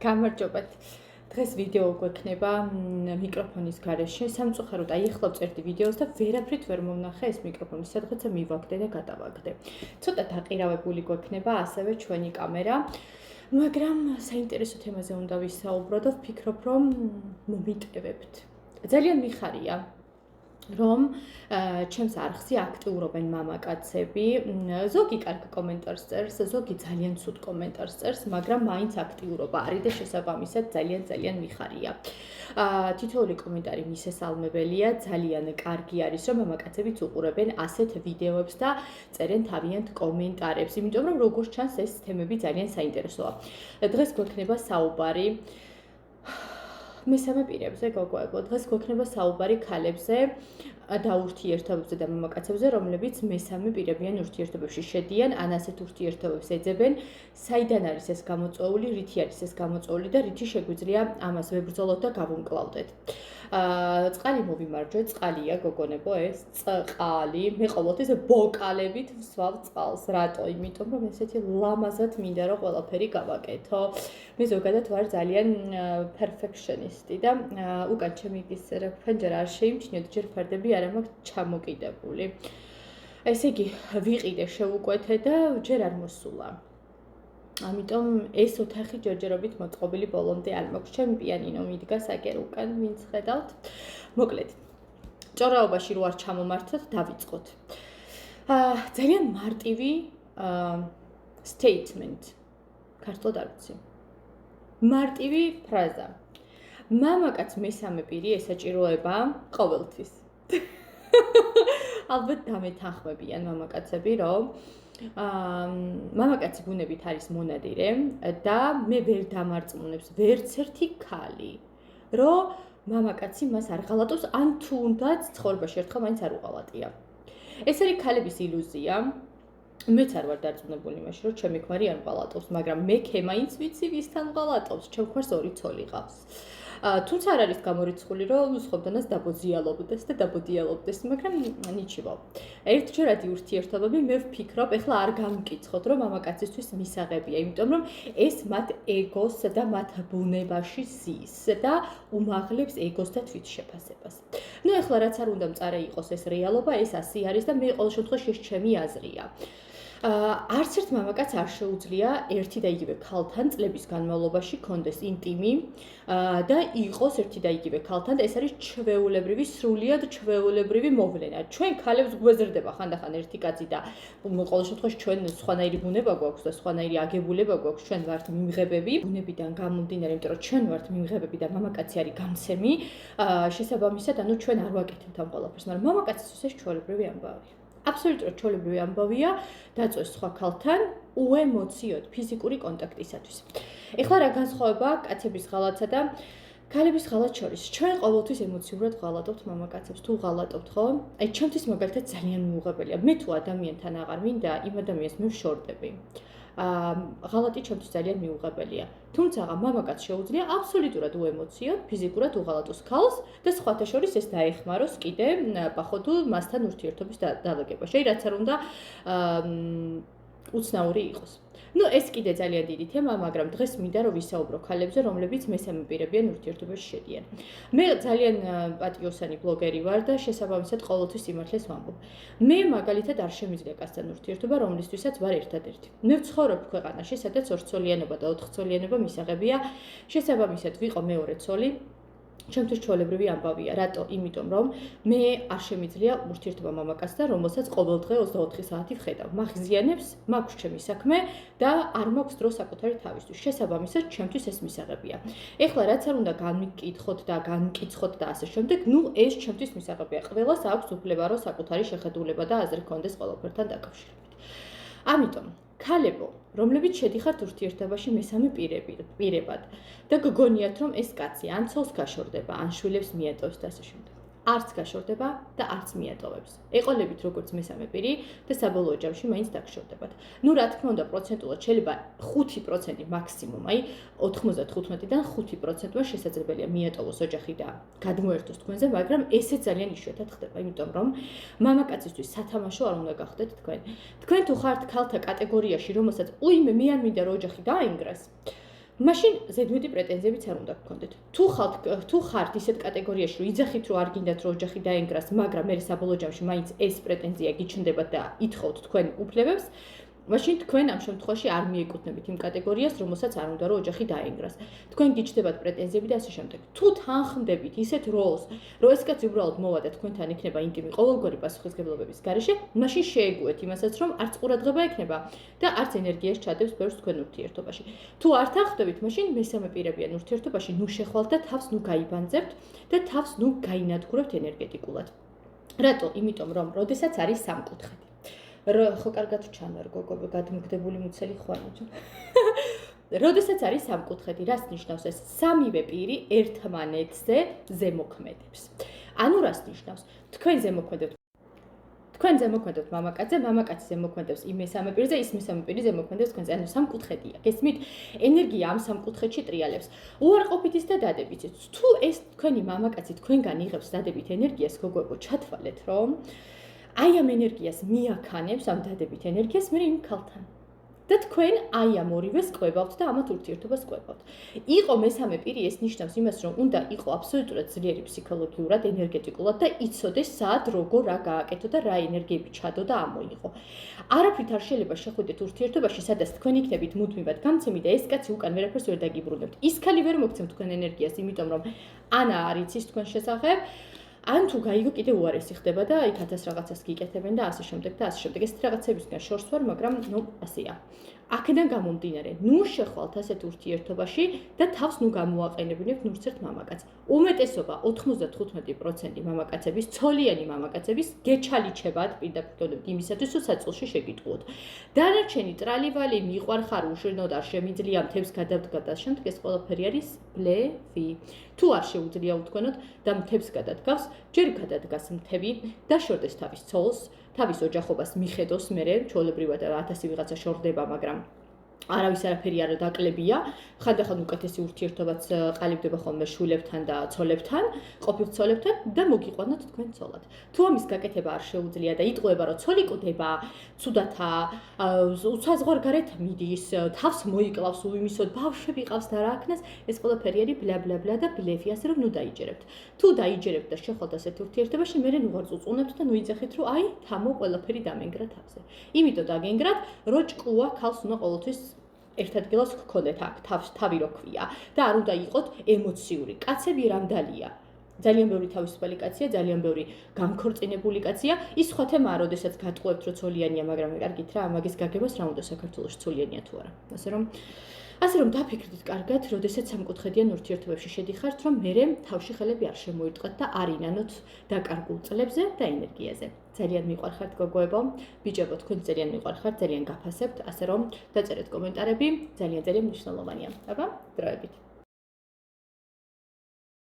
გამარჯობათ. დღეს ვიდეო გვექნება მიკროფონის გარეშე. სამწუხაროდ აი ახლა ვწერდი ვიდეოს და ვერაფრით ვერ მომნახე ეს მიკროფონი, სადღაცა მივაგდე და გადავაგდე. ცოტა დაყირავებული გვექნება ასევე ჩვენი კამერა, მაგრამ საინტერესო თემაზე უნდა ვისაუბრო და ვფიქრობ, რომ მომიტევებთ. ძალიან მიხარია რომ ჩემს არხზე აქტიურობენ მამაკაცები, ზოგი კარგ კომენტარს წერს, ზოგი ძალიან ცუდ კომენტარს წერს, მაგრამ მაინც აქტიურობა არის და შესაბამისად ძალიან მიხარია. თითოეული კომენტარი მისესალმებელია, ძალიან კარგი არის, რომ მამაკაცებიც უყურებენ ასეთ ვიდეოებს და წერენ თავიანთ კომენტარებს, იმიტომ რომ როგორც ჩანს ეს თემები ძალიან საინტერესოა. დღეს გვექნება საუბარი მესამე პირებზე, გოგოებო, დღეს გვექნება საუბარი ქალებზე და ურთიერთობებზე და მამაკაცებზე, რომლებიც მესამე პირებიან ურთიერთობებში შედიან, ან ასეთ ურთიერთობებს ეძებენ, საიდან არის ეს გამოწვეული, რითი არის ეს გამოწვეული და რითი შეგვიძლია ამას ვებრძოლოთ და გავუმკლავდეთ. წყალი მოვიმარჯვეთ, წყალია გოგონებო ეს, წყალი, მე ყოველთვის ბოკალებით ვსვავ წყალს, რატო? იმიტომ რომ ესეთი ლამაზად მინდა რომ ყველაფერი გავაკეთო. მე ზოგადად ვარ ძალიან perfectionist-ი და უკან ჩემი ის ფენჯარა არ შეიმჩნიოთ, ჯერ ფერდები არ მაქვს ჩამოკიდებული. ესე იგი, ვიყიდე, შევუკვეთე და ჯერ არ მოსულა. ამიტომ ეს ოთახი ჯერჯერობით მოწყობილი ბოლომდე არ მაქვს. ჩემი პიანინო მიდგა საკერ უკან, ვინც ხედავთ. მოკლედ, ჭორაობაში რო არ ჩამომართოთ, დავიწყოთ. ძალიან მარტივი statement. ქართულად არ ვიცი. მარტივი ფრაზა. მამაკაც მესამე პირი ესაჭიროება ყოველთვის. ალბათ დამეთანხმებიან მამაკაცები, რომ მამაკაცი ბუნებით არის მონადირე და მე ვერ დამარწმუნებს ვერც ერთი ქალი, რომ მამაკაცი მას არ ღალატობს, ან თუნდაც ცხოვრებაში ერთხელ მაინც არ უღალატია. ეს არის ქალების ილუზია. მეც არ ვარ დარწმუნებული იმაში, რომ ჩემი ქმარი არ მღალატობს, მაგრამ მე მაინც ვიცი ვისთან მღალატობს, ჩემ ქმარს ორი ცოლი ყავს. თუმცა არ არის გამორიცხული, რომ სხვადასხვანას დაბოძიალობდეს და დაბოდიალობდეს, მაგრამ ნიჩივო. ერთჯერადი ურთიერთობები მე ვფიქრობ, ეხლა არ გამკითხოთ, რომ მამაკაცისთვის მისაღებია, იმიტომ რომ ეს მათ ეგოს და მათ ბუნებაში ზის და უმაღლებს ეგოს და თვითშეფასებას. ნუ ეხლა რაც არ უნდა მწარე იყოს ეს რეალობა, ეს ასე არის და მე ყოველ შემთხვევაში ეს ჩემი აზრია. არც ერთ მამაკაცს არ შეუძლია ერთი და იგივე ქალთან წლების განმავლობაში კონდეს ინტიმი და იყოს ერთი და იგივე ქალთან და ეს არის ჩვეულებრივი, სრულიად ჩვეულებრივი მოვლენა. ჩვენ ქალებს გვეზრდება ხანდახან ერთი კაცი და ყოველ შემთხვევაში ჩვენ სხვანაირი ბუნება გვაქვს და სხვანაირი აგებულება გვაქვს, ჩვენ ვართ მიმღებები, ბუნებიდან გამომდინარე, იმიტომ რომ ჩვენ ვართ მიმღებები და მამაკაცი არის გამცემი, შესაბამისად, ანუ ჩვენ არ ვაკეთებთ ამ ყველაფერს, მაგრამ მამაკაცისთვის ეს ჩვეულებრივი ამბავია. აბსოლუტურად ჩვეულებრივი ამბავია დაწვეს სხვა ქალთან უემოციოდ ფიზიკური კონტაქტისათვის. ეხლა რა განსხვავება კაცების ღალატსა და ქალების ღალატს შორის? ჩვენ ყოველთვის ემოციურად ღალატობთ მამაკაცებს. თუ ღალატობთ, ხო? აი ჩემთვის მაგალითად ძალიან მიუღებელია. მე თუ ადამიანთან აღარ მინდა, იმ ადამიანს მე ვშორდები. ღალატი ჩემთვის ძალიან მიუღებელია. თუმცა მამაკაც შეუძლია აბსოლუტურად უემოციოდ, ფიზიკურად უღალატოს ქალს და სხვათა შორის ეს დაეხმაროს კიდე პახოთულ მასთან ურთიერთობის დალაგებაში. აი რაც არ უნდა უცნაური იყოს. ნუ ეს კიდე ძალიან დიდი თემა, მაგრამ დღეს მინდა რომ ვისაუბრო ქალებზე, რომლებიც მესამე პირებიან ურთიერთობაში შედიან. მე ძალიან პატიოსანი ბლოგერი ვარ და შესაბამისად ყოველთვის სიმართლეს ვამბობ. მე მაგალითად არ შემიძლია კაცთან ურთიერთობა, რომლისთვისაც ვარ ერთადერთი. მე ვცხოვრობ ქვეყანაში, სადაც ორცოლიანობა და ოთხცოლიანობა მისაღებია, შესაბამისად ვიყო მეორე ცოლი. ჩემთვის ჩვეულებრივი ამბავია. რატო? იმიტომ რომ მე არ შემიძლია ურთიერთობა მამაკაცთან, რომელსაც ყოველდღე 24 საათი ვხედავ. მაღიზიანებს, მაქვს ჩემი საქმე და არ მაქვს დრო საკუთარი თავისთვის. შესაბამისად, ჩემთვის ეს მისაღებია. ეხლა რაც არ უნდა განმკითხოთ და განმკიცხოთ და ასე შემდეგ, ნუ ეს ჩემთვის მისაღებია. ყველას აქვს უფლება, რომ საკუთარი შეხედულება და აზრი ჰქონდეს ყველაფერთან დაკავშირებით. ამიტომ ქალებო, რომლებიც შედიხართ ურთიერთობაში მესამე პირებად და გგონიათ, რომ ეს კაცი ან ცოლს გაშორდება, ან შვილებს მიატოვებს და ასე შემდეგ. არც გაშორდება და არც მიატოვებს. ეყოლებით როგორც მესამე პირი და საბოლოო ჯამში მაინც დაგშორდებათ. ნუ რა თქმა უნდა, პროცენტულად შეიძლება 5% მაქსიმუმ, აი 95-დან 5%-მა შესაძლებელია მიატოვოს ოჯახი და გადმოერთოს თქვენზე, მაგრამ ესე ძალიან იშვიათად ხდება, იმიტომ რომ მამაკაცისთვის სათამაშო არ უნდა გახდეთ თქვენ. თქვენ თუ ხართ ქალთა კატეგორიაში, რომელსაც მე არ მინდა რომ ოჯახი დაინგრას, მაშინ ზედმეტი პრეტენზიებიც არ უნდა გქონდეთ. თუ ხართ ისეთ კატეგორიაში, რომ იძახით, რომ არ გინდათ რომ ოჯახი დაენგრას, მაგრამ მე საბოლოო ჯამში მაინც ეს პრეტენზია გიჩნდებათ და ითხოვთ თქვენ უფლებებს, მაშინ თქვენ ამ შემთხვევაში არ მიეკუთვნებით იმ კატეგორიას, რომელსაც არ უნდა რომ ოჯახი დაენგრას. თქვენ გიჩნდებათ პრეტენზიები და ასე შემდეგ. თუ თანხმდებით ისეთ როლს, რომ ეს კაცი უბრალოდ მოვა და თქვენთან იქნება ინტიმი ყოველგვარი პასუხისმგებლობების გარეშე, მაშინ შეეგუეთ იმასაც, რომ არც ყურადღება ექნება და არც ენერგიას ჩადებს ბევრს თქვენ ურთიერთობაში. თუ არ თანხმდებით, მაშინ მესამე პირებიან ურთიერთობაში, ნუ შეხვალთ და თავს ნუ გაიბანძებთ და თავს ნუ გაინადგურებთ ენერგეტიკულად. რატო? იმიტომ რომ, როდესაც არის სამკუთხედი. ხო კარგად ჩანარ გოგო გადმგდებული მუცელი ხვანაჭო. როდესაც არის სამკუთხედი, რას ნიშნავს ეს? სამივე პირი ერთმანეთზე ზემოქმედებს. ანუ რას ნიშნავს? თქვენ ზემოქმედებთ მამაკაცზე, მამაკაცი ზემოქმედებს იმ მესამე პირზე, ის მესამე პირი ზემოქმედებს თქვენზე. ანუ სამკუთხედია. გესმით? ენერგია ამ სამკუთხედში ტრიალებს. უარყოფითის და დადებითის. თუ ეს თქვენი მამაკაცი თქვენგან იღებს დადებით ენერგიას, გოგო, ჩათვალეთ, რომ აი ამ ენერგიას მიაქანებს, ამ დადებით ენერგიას მე იმ ქალთან. და თქვენ აი ამ ორივეს ყვებავთ და ამათ ურთიერთობას ყვებავთ. იყო მესამე პირი, ეს ნიშნავს იმას, რომ უნდა იყო აბსოლუტურად ძლიერი ფსიქოლოგიურად, ენერგეტიკულად და იცოდეს სად, როგორ რა გააკეთო და რა ენერგიები ჩადო და ამოიღო. არაფრით არ შეიძლება შეხვიდეთ ურთიერთობაში, სადაც თქვენ იქნებით მუდმივად გამცემი და ეს კაცი უკან ვერაფერს ვერ დაგიბრუნებთ. ის ქალი ვერ მოგცემთ თქვენ ენერგიას, იმიტომ რომ ანა არ იცის თქვენ შესახებ. ან თუ გაიგო კიდე უარესი ხდება და იქ 1000 რაღაცას გიკეთებენ და ასე შემდეგ და ასე შემდეგ. ეს რაღაცებისგან შორს ვარ, მაგრამ ნუ ასეა. აქედან გამომდინარე, ნუ შეხვალთ ასეთ ურთიერთობაში და თავს ნუ გამოაყენებინებთ ნურც ერთ მამაკაცს. უმეტესობა 95% მამაკაცების, ცოლიანი მამაკაცების გეჩალიჩებათ პირდაპირ იმისათვის, რომ საწოლში შეგიტყუოთ. დანარჩენი ტრალივალი, მიყვარხარ, უშენოდ არ შემიძლია, მთებს გადავდგა და შემდეგ ეს ყველაფერი არის ბლეფი. თუ არ შეუძლია უთქვენოთ და მთებს გადადგავს, ჯერ გადადგას მთები და შორდეს თავის ცოლს, თავის ოჯახობას მიხედოს მერე, ჩვეულებრივად 1000 ვიღაცა შორდება, მაგრამ არავის არაფერი არ დაკლებია. ხანდახან უკეთესი ურთიერთობაც ყალიბდება ხოლმე შვილებთან და ცოლებთან, ყოფილ ცოლებთან და მოგიყვანოთ თქვენ ცოლად. თუ ამის გაკეთება არ შეუძლია და იტყუება, რომ ცოლი კუდება, ცუდათა, უცაზღვარგარეთ მიდის, თავს მოიკლავს, უიმისოდ ბავშვები ყავს და რა აქნას, ეს ყველაფერი არის ბლა და ბლეფი, ასე რომ ნუ დაიჯერებთ. თუ დაიჯერებთ და შეხვალთ ასეთ ურთიერთობაში, მერე ნუ ვარ წუწუნებთ და ნუ იძახით, რომ აი, თამო ყველაფერი დამენგრა თავზე. იმიტომ დაგენგრათ, რომ ჭკუა ქალს უნდა ყოველთვის ერთ ადგილას გქონდეთ აქ, თავი რო ქვია და არ უნდა იყოთ ემოციური. კაცები რამდალია. ძალიან ბევრი თავისუფალი კაცია, ძალიან ბევრი გამქორწინებული კაცია. ის სხვა თემაა, როდესაც გატყუებთ, რომ ცოლიანია, მაგრამ კარგით რა, ამაგის გაგებას რა უნდა საქართველოში ცოლიანია თუ არა. ასე რომ დაფიქრდით კარგად, როდესაც სამკუთხედიან ურთიერთობებში შედიხართ, რომ მერე თავში ხელები არ შემოირტყათ და არ ინანოთ დაკარგულ წლებზე და ენერგიაზე. ძალიან მიყვარხართ გოგოებო, ბიჭებო, თქვენ ძალიან მიყვარხართ, ძალიან გაფასებთ, ასე რომ დაწერეთ კომენტარები, ძალიან მნიშვნელოვანია. აბა, დროებით.